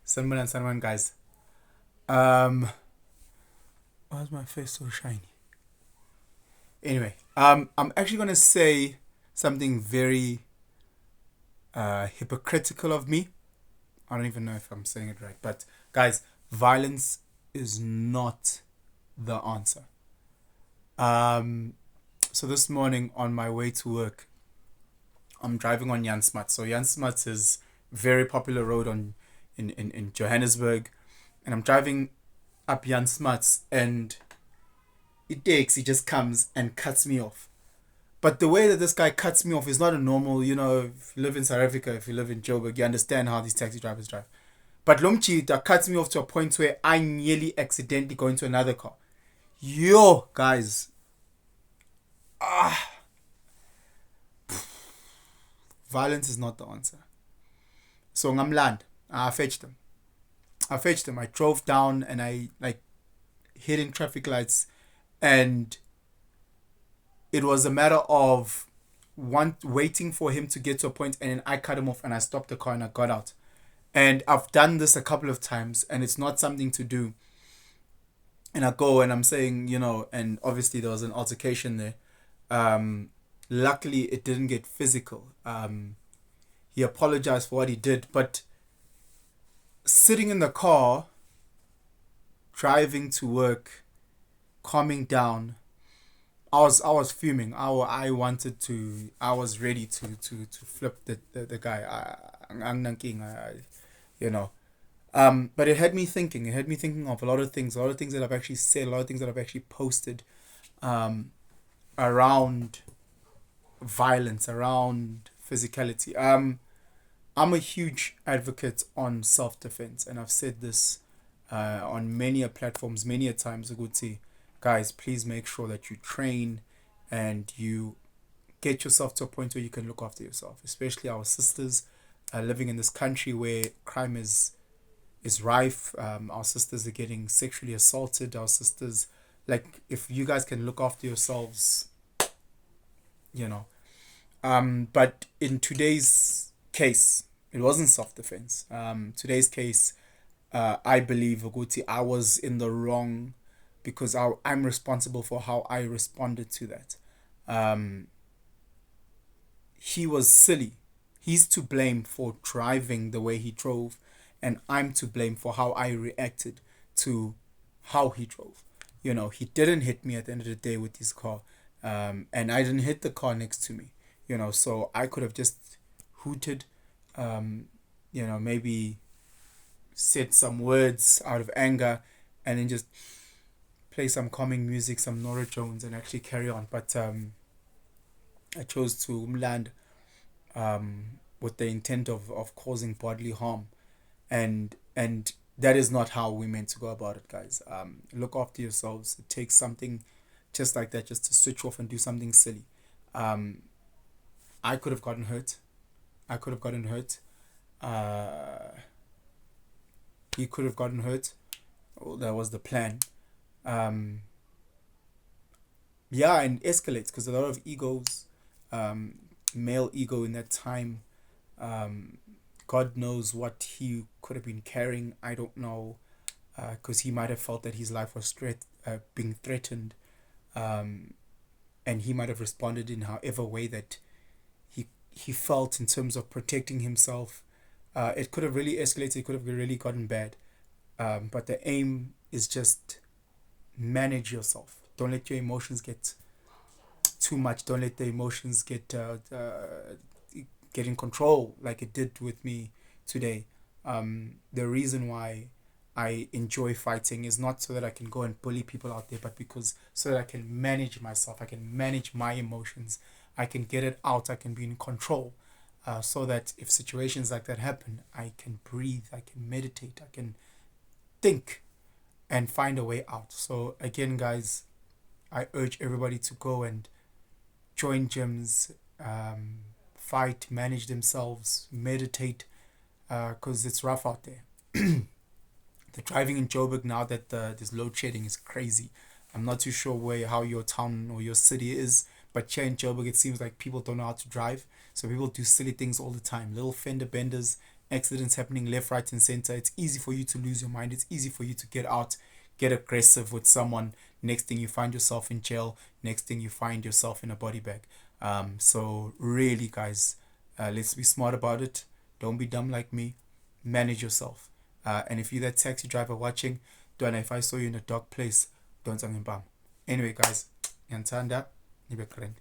Sanman and Sanman, guys. Um, why is my face so shiny? Anyway, I'm actually gonna say something very hypocritical of me. I don't even know if I'm saying it right, but guys, violence is not the answer. Um, so this morning on my way to work, I'm driving on Jan Smuts. So Jan Smuts is very popular road in Johannesburg, and I'm driving up Jan Smuts, and he just comes and cuts me off. But the way that this guy cuts me off is not a normal, if you live in South Africa, if you live in Joburg, you understand how these taxi drivers drive. But Lomchi cuts me off to a point where I nearly accidentally go into another car. Yo, guys. Violence is not the answer. So Ngamland, I fetched him. I drove down and I like hitting traffic lights, and it was a matter of waiting for him to get to a point, and then I cut him off and I stopped the car and I got out. And I've done this a couple of times, and it's not something to do. And I go and I'm saying, and obviously there was an altercation there. Luckily, it didn't get physical. He apologized for what he did, but sitting in the car, driving to work, calming down, I was fuming. I was ready to flip the guy. You know. But it had me thinking. It had me thinking of a lot of things. A lot of things that I've actually said. A lot of things that I've actually posted. Around violence, around physicality. I'm a huge advocate on self-defense, and I've said this on many a platforms, many a times. Uguti, guys, please make sure that you train and you get yourself to a point where you can look after yourself. Especially our sisters living in this country where crime is rife. Our sisters are getting sexually assaulted. Our sisters, like, if you guys can look after yourselves, you know. But in today's case, it wasn't self defense. Today's case, I believe Oguti, I was in the wrong because I'm responsible for how I responded to that. Um, he was silly. He's to blame for driving the way he drove, and I'm to blame for how I reacted to how he drove. He didn't hit me at the end of the day with his car, and I didn't hit the car next to me. So I could have just hooted, maybe said some words out of anger, and then just play some calming music, some Nora Jones, and actually carry on. But I chose to land with the intent of causing bodily harm, and that is not how we meant to go about it, guys. Look after yourselves. It takes something just like that just to switch off and do something silly. Um, I could have gotten hurt. I could have gotten hurt. Uh, he could have gotten hurt. Oh, that was the plan. Um, yeah, and escalates because a lot of egos, um, male ego in that time. Um, God knows what he could have been carrying. I don't know, because he might have felt that his life was being threatened, um, and he might have responded in however way that he felt in terms of protecting himself. It could have really escalated. It could have really gotten bad. But the aim is just manage yourself. Don't let your emotions get too much. Don't let the emotions get in control like it did with me today. The reason why I enjoy fighting is not so that I can go and bully people out there, but because so that I can manage myself. I can manage my emotions. I can get it out. I can be in control. So that if situations like that happen, I can breathe. I can meditate. I can think and find a way out. So again, guys, I urge everybody to go and join gyms, fight, manage themselves, meditate, because it's rough out there. The driving in Joburg now that this load shedding is crazy. I'm not too sure how your town or your city is, but here in Joburg it seems like people don't know how to drive. So people do silly things all the time, little fender benders, accidents happening left, right, and center. It's easy for you to lose your mind. It's easy for you to get out, get aggressive with someone. Next thing you find yourself in jail. Next thing you find yourself in a body bag. So really, guys, let's be smart about it. Don't be dumb like me. Manage yourself. And if you're that taxi driver watching, Dwana, if I saw you in a dark place, don't tell me bam. Anyway, guys, ngiyantanda, nibe grand.